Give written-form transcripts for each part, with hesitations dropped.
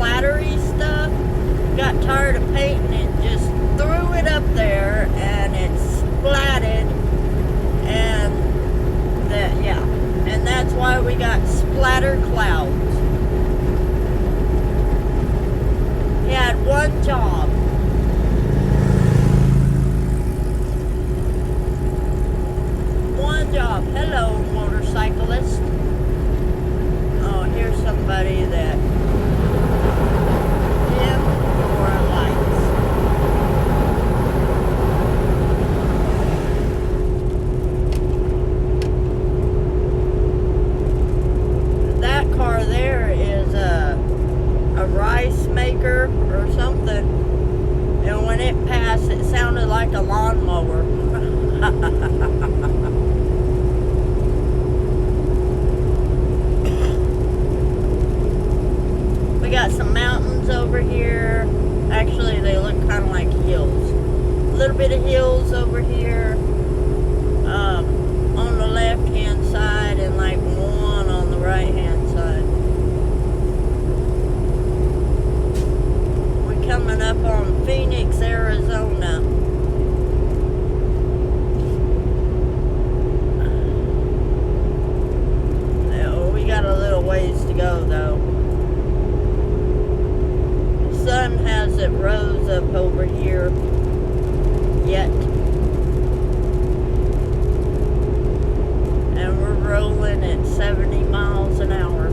splattery stuff. Got tired of painting it, just threw it up there, and it splatted, and that, yeah, and that's why we got splatter clouds. He had one job. One job. Hello, motorcyclist. Oh, here's somebody that dim your lights. That car there is a rice maker or something, and when it passed, it sounded like a lawnmower. We got some mountains over here. Actually, they look kind of like hills. A little bit of hills over here on the left hand side, and like one on the right hand side. We're coming up on Phoenix, Arizona. We got a little ways to go though. The sun hasn't rose up over here yet. And we're rolling at 70 miles an hour.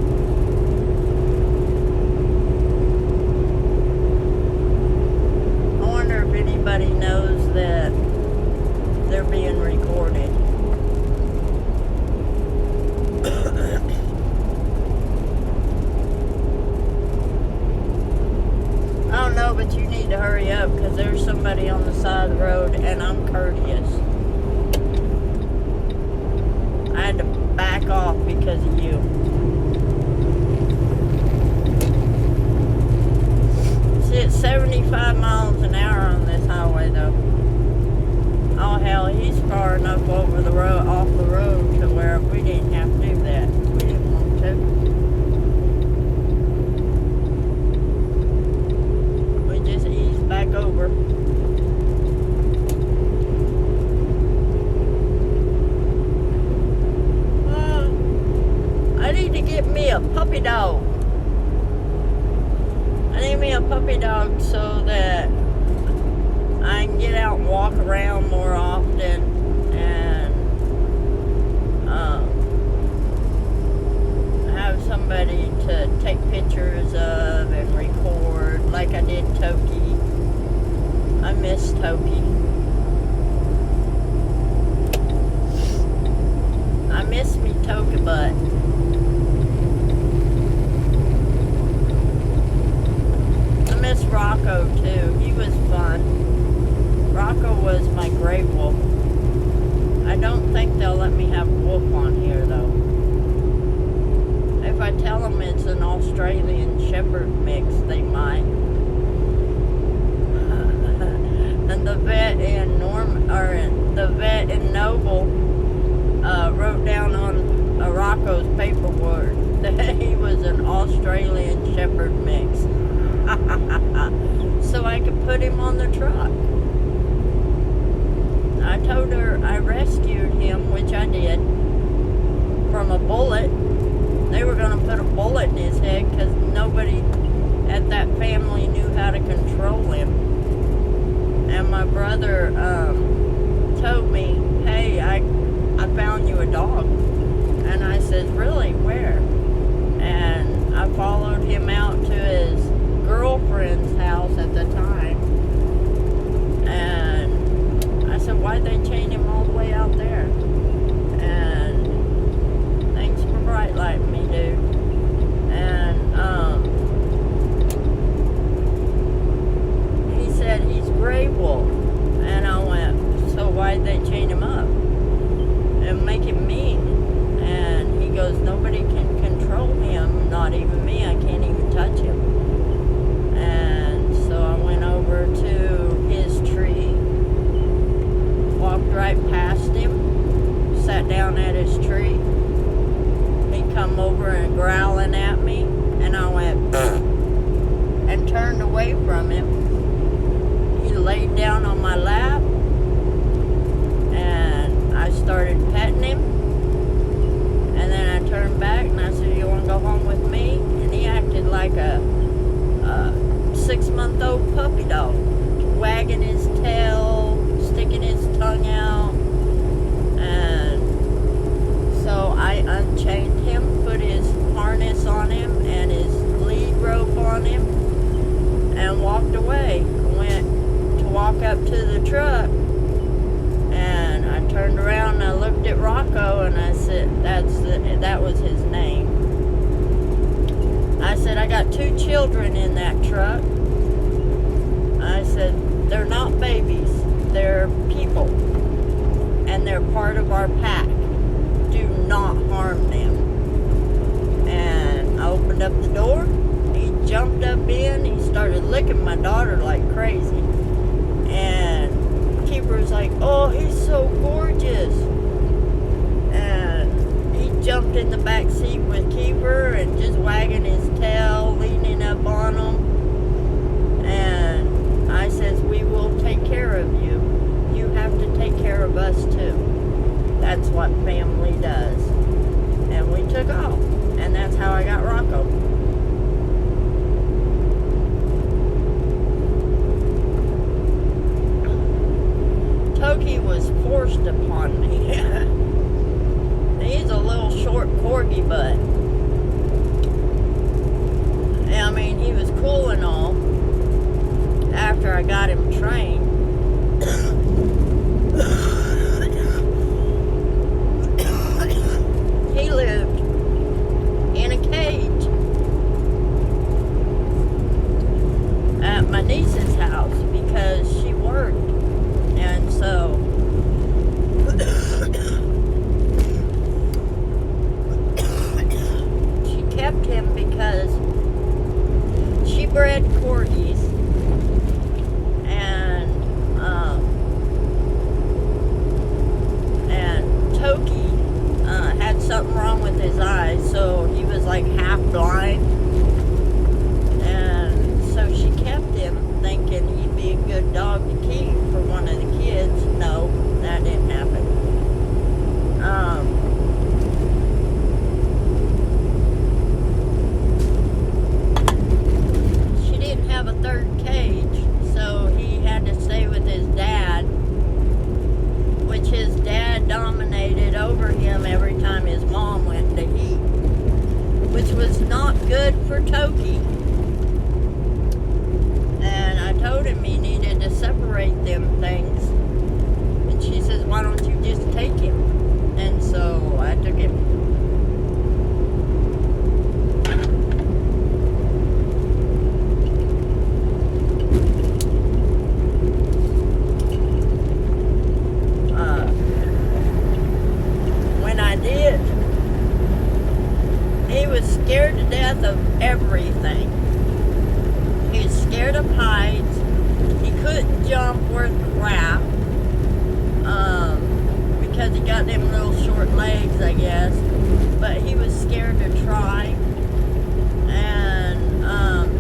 I wonder if anybody knows that they're being recorded. I don't know, but you need to hurry up because there's somebody on the side of the road, and I'm courteous. I had to back off because of you. See, it's 75 miles an hour on this highway, though. Oh, hell, he's far enough over the road, off the road, to where we didn't have to do that. We didn't want to. Back over. I need to get me a puppy dog. I need me a puppy dog so that I can get out and walk around more often and have somebody to take pictures of and record like I did Toki. I miss Toki. I miss me Toki butt. I miss Rocko too. He was fun. Rocko was my gray wolf. I don't think they'll let me have wolf on here though. If I tell them it's an Australian Shepherd mix, they might. And the vet in Noble wrote down on Rocko's paperwork that he was an Australian Shepherd mix. So I could put him on the truck. I told her I rescued him, which I did, from a bullet. They were going to put a bullet in his head because nobody at that family knew how to control him. And my brother told me, hey, I found you a dog. And I said, really? Where? And I followed him out to his girlfriend's house at the time. And I said, why'd they chain him all the way out there? And thanks for bright lighting me, dude. And he said he's gray wolf. And I went, so why'd they chain him up and make him mean? And he goes, nobody can control him, not even me. I can't even touch him. And so I went over to his tree, walked right past him, sat down at his tree. He come over and growling at me, and I went, and turned away from him. He laid down on my lap, and I started petting him. And then I turned back and I said, "You want to go home with me?" And he acted like a 6-month-old puppy dog, wagging his tail, sticking his tongue out. And so I unchained him, put his harness on him and his lead rope on him, and walked away. Went to walk up to the truck, and I turned around and I looked at Rocko, and I said, that was his name. I said, "I got 2 children in that truck." I said, "They're not babies, they're people, and they're part of our pack. Do not harm them." And I opened up the door. He jumped up in. He started licking my daughter like crazy. And Keeper's like, "Oh, he's so gorgeous." And he jumped in the back seat with Keeper and just wagging his tail, leaning up on him. And I says, "We will take care of you. You have to take care of us too. That's what family does." And we took off. And that's how I got Rocko. Toki was forced upon me. He's a little short corgi butt. I mean, he was cool and all after I got him trained. He lived in a cage at my niece's house because she worked, and so she kept him because she bred corgis, and Toki had something wrong with his eyes, so he was like half blind. And so she kept him thinking he'd be a good dog to keep for one of the kids. No, that didn't happen. She didn't have a third cage, so he had to stay with his dad, which his dad dominated over him every time his mom went to eat, which was not good for Toki. And I told him he needed to separate them things. And she says, "Why don't you just take him?" And so I took him. When I did, he was scared to death of everything. He was scared of heights. He couldn't jump worth crap because he got them little short legs, I guess. But he was scared to try. And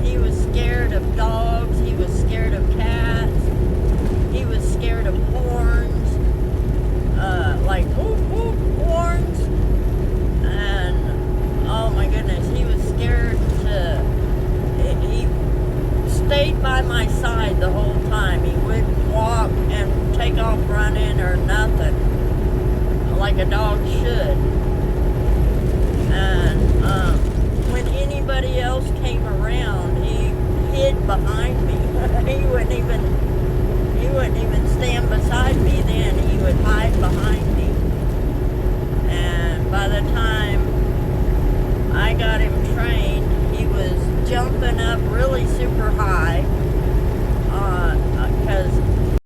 he was scared of dogs. He was scared of cats. He was scared of horns. Like whoop whoop horns. And oh my goodness, he was scared to. He stayed by my side the whole time. He wouldn't walk and take off running or nothing, like a dog should. And when anybody else came around, he hid behind me. He wouldn't even stand beside me then. He would hide behind me. And by the time I got him